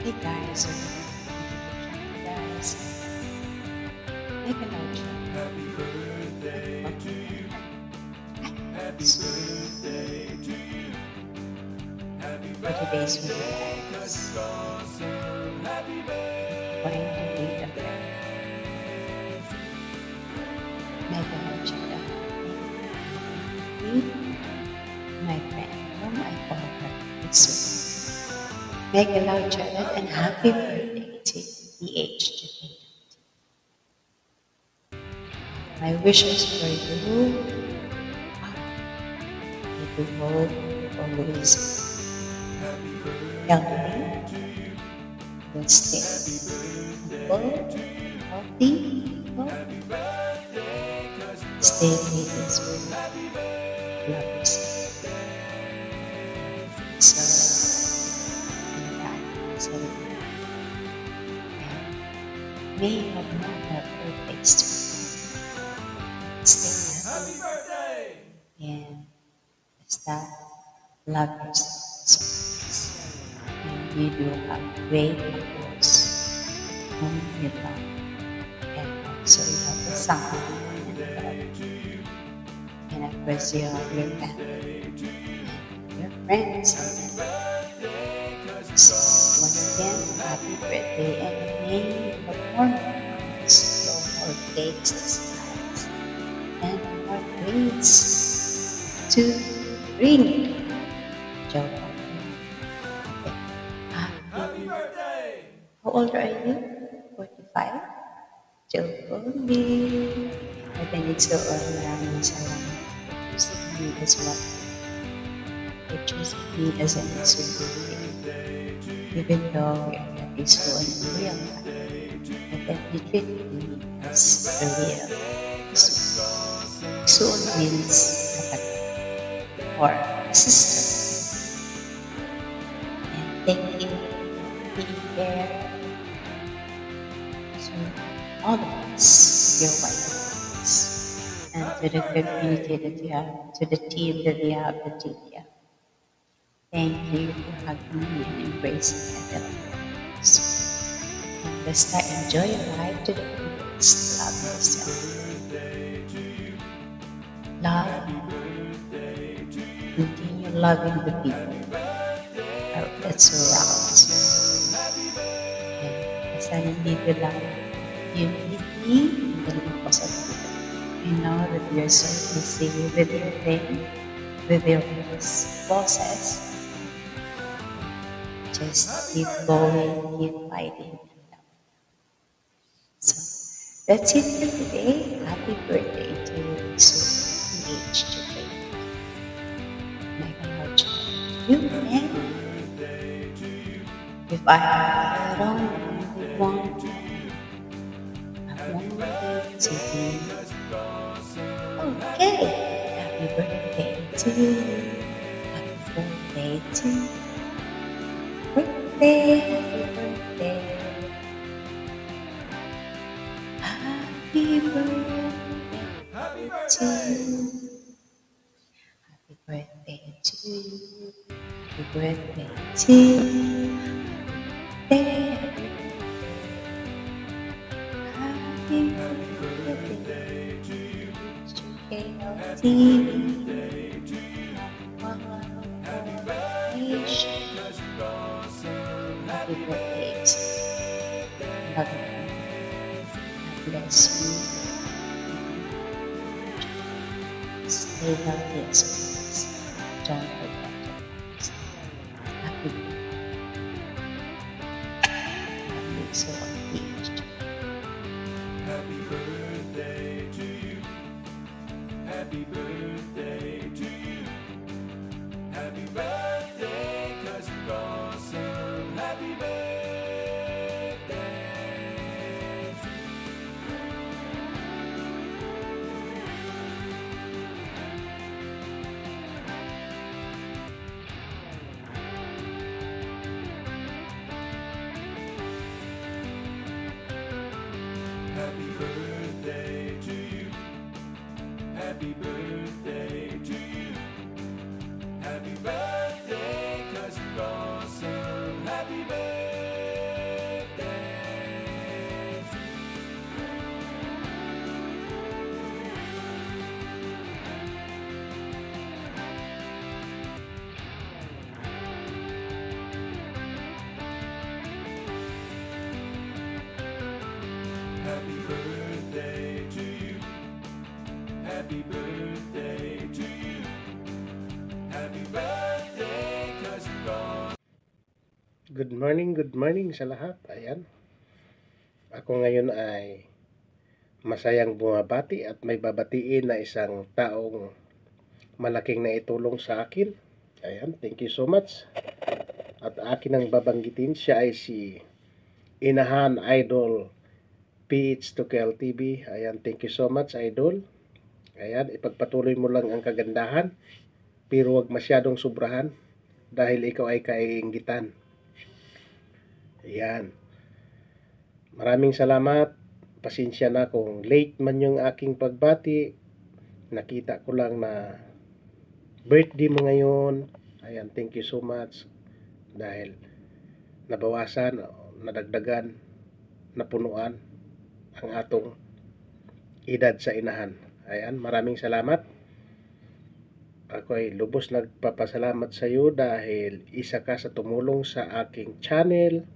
Hey guys, guys, make a note. Happy birthday to you. Happy birthday to you. Happy For today's video, birthday, 'cause guys, you're awesome. Happy birthday. going to read a prayer. Make a note. Read my friend, whom I call her Mitsu. Make a loud chant and happy birthday to the age today. My wishes for you are that you will always healthy, will stay humble, healthy, stay peaceful, love yourself. So, in that, so, and may you have more birthdays to stay Happy happy birthday. and stop love yourself. And you do have great goals whom you love. And also you have the son and love. And of course you have your family and your friends. So once again, happy birthday and may you have more memories, more cakes to slice, and more grades to bring joy. Okay. Happy birthday. How old are you? 45? Still only. Narinig so maraming salamat for choosing me as well. For choosing me as an instrument. Even though we are not peaceful in real life, but then you treat me as a real soon means kapatid or sister. And thank you for being there to all of us, your white ones, and to the community that you have, to the team that you have, the team you have. Thank you for hugging me and embracing my belongings. And let's start enjoy life to the fullest. Love yourself. Love and continue loving the people that surround you. And as I nandito lang, you meet me in the limpos of people. I know that you're so busy with your thing, with your bosses. Just keep going, keep fighting. So that's it for today. Happy birthday to Sue, age today. Mega much you and if I don't want, I wanted to be okay. Happy birthday to you. Happy birthday to you. Birthday, happy birthday. Happy birthday Happy to birthday. you. Happy birthday to you. Happy birthday to you. Happy birthday to you. Happy birthday to you. Love you. God bless you. Stay healthy as always. Don't forget to rest. Happy birthday. So engaged. Happy birthday to you. Happy birthday to you. Happy birthday, 'cause you're awesome. Happy birthday. good morning sa lahat. Ayan. Ako ngayon ay masayang bumabati at may babatiin na isang taong malaking naitulong sa akin. Ayan, thank you so much. At akin ang babanggitin, siya ay si Inahan Idol PH to KLTV. Ayan, thank you so much, Idol. Ayan, ipagpatuloy mo lang ang kagandahan, pero wag masyadong sobrahan dahil ikaw ay kaiinggitan. Ayan. Maraming salamat. Pasensya na kung late man yung aking pagbati. Nakita ko lang na birthday mo ngayon. Ayan, thank you so much. Dahil nabawasan, nadagdagan, napunuan ang atong edad sa inahan. Ayan, maraming salamat. Ako ay lubos nagpapasalamat sa iyo dahil isa ka sa tumulong sa aking channel.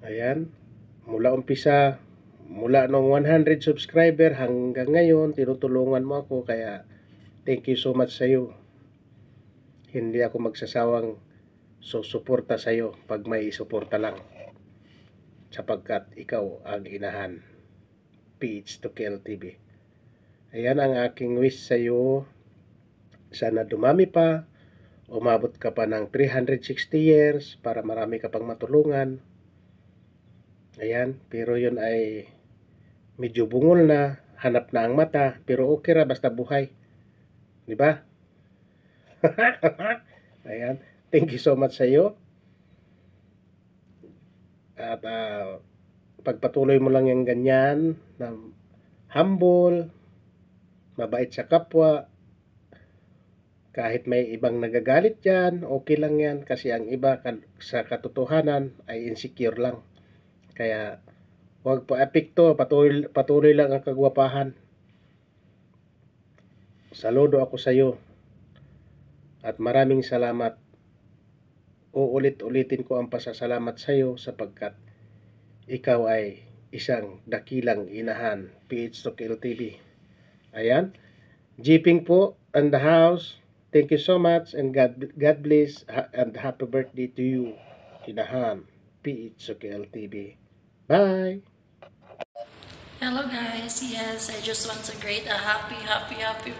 Ayan, mula umpisa, mula nung 100 subscriber hanggang ngayon, tinutulungan mo ako, kaya thank you so much sa iyo. Hindi ako magsasawang susuporta sa iyo pag may suporta lang, sapagkat ikaw ang inahan. PH to KLTV. Ayan ang aking wish sa iyo. Sana dumami pa, umabot ka pa ng 360 years para marami ka pang matulungan. Ayan, pero yun ay medyo bungol na, hanap na ang mata, pero okay ra basta buhay. Di ba? Ayan, thank you so much sa iyo. At pagpatuloy mo lang yung ganyan, na humble, mabait sa kapwa. Kahit may ibang nagagalit dyan, okay lang yan, kasi ang iba sa katotohanan ay insecure lang. Kaya huwag po epekto, patuloy lang ang kagwapahan. Saludo ako sa iyo at maraming salamat. Uulit-ulitin ko ang pasasalamat sa iyo sapagkat ikaw ay isang dakilang inahan. PH to KLTV. Ayan, Jeeping po in the house. Thank you so much and God bless and happy birthday to you, inahan. PH to KLTV. Bye! Hello guys, yes, I just want to greet a happy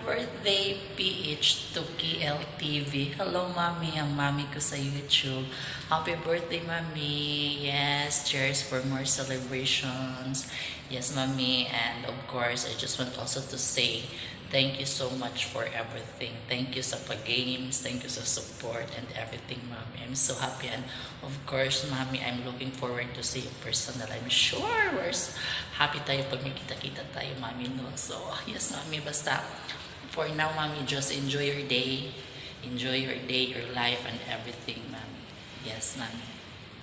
birthday PH to KLTV. Hello Mommy, ang Mommy ko sa YouTube. Happy birthday Mommy. Yes, cheers for more celebrations. Yes Mommy, and of course I just want also to say thank you so much for everything. Thank you sa pag-games, thank you sa support and everything, Mommy. I'm so happy, and of course, Mommy, I'm looking forward to see you personal. I'm sure we're happy tayo pag may kita-kita tayo, Mommy, no? So, yes, Mommy, basta for now, Mommy, just enjoy your day. Enjoy your day, your life, and everything, Mommy. Yes, Mommy.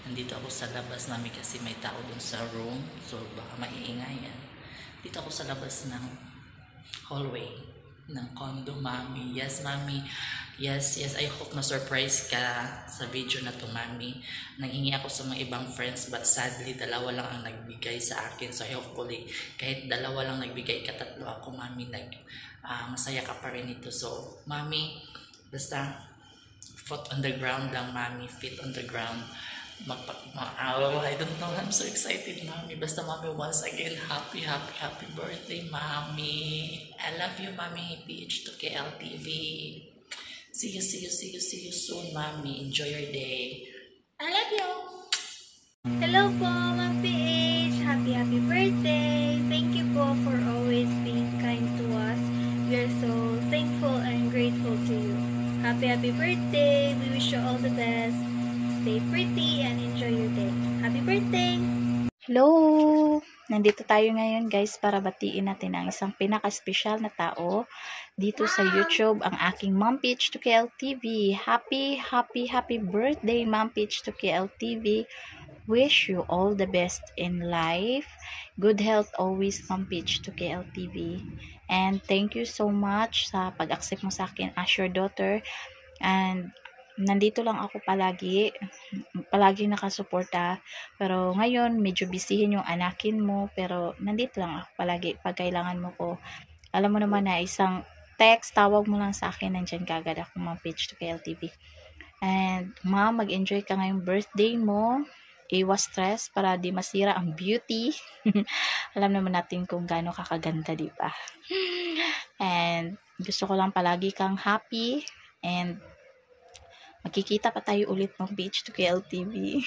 Nandito ako sa labas, Mommy, kasi may tao dun sa room. So, baka maiingay yan. Dito ako sa labas ng hallway ng condo, Mommy. Yes, Mommy. Yes, I hope na-surprise ka sa video na to, Mommy. Nanghingi ako sa mga ibang friends, but sadly, dalawa lang ang nagbigay sa akin. So, hopefully, kahit dalawa lang nagbigay, katatlo ako, Mommy, masaya ka pa rin ito. So, Mommy, basta foot on the ground lang, Mommy. Feet on the ground. I don't know, I'm so excited, Mommy. Basta, Mommy, once again, happy birthday, Mommy. I love you, Mommy. PH to KLTV. See you soon, Mommy. Enjoy your day. I love you. Hello po, Ma'am PH. Happy birthday. Thank you po for always being kind to us. We are so thankful and grateful to you. Happy birthday. We wish you all the best. Stay pretty and enjoy your day. Happy birthday! Hello! Nandito tayo ngayon guys para batiin natin ang isang pinaka-special na tao dito sa YouTube, ang aking Mom PH to KLTV. Happy birthday, Mom PH to KLTV. Wish you all the best in life. Good health always, Mom PH to KLTV. And thank you so much sa pag-accept mo sa akin as your daughter. And nandito lang ako palagi nakasuporta, pero ngayon medyo bisihin yung anakin mo, pero nandito lang ako palagi pag kailangan mo ko. Alam mo naman na isang text, tawag mo lang sa akin, nandyan kagad ako, Ma'am PH to KLTV. And mag-enjoy ka ngayong birthday mo. Iwas stress para di masira ang beauty. Alam naman natin kung gaano kakaganda, di ba? And gusto ko lang palagi kang happy and magkikita pa tayo ulit ng Beach to KLTV.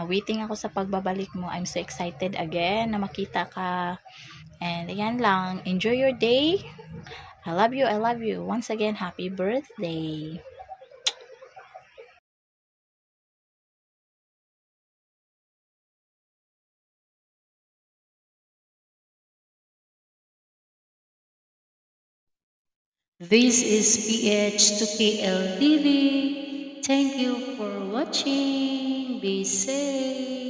Waiting ako sa pagbabalik mo. I'm so excited again na makita ka. And ayan lang, enjoy your day. I love you, I love you. Once again, happy birthday. This is PH to KLTV. Thank you for watching. Be safe.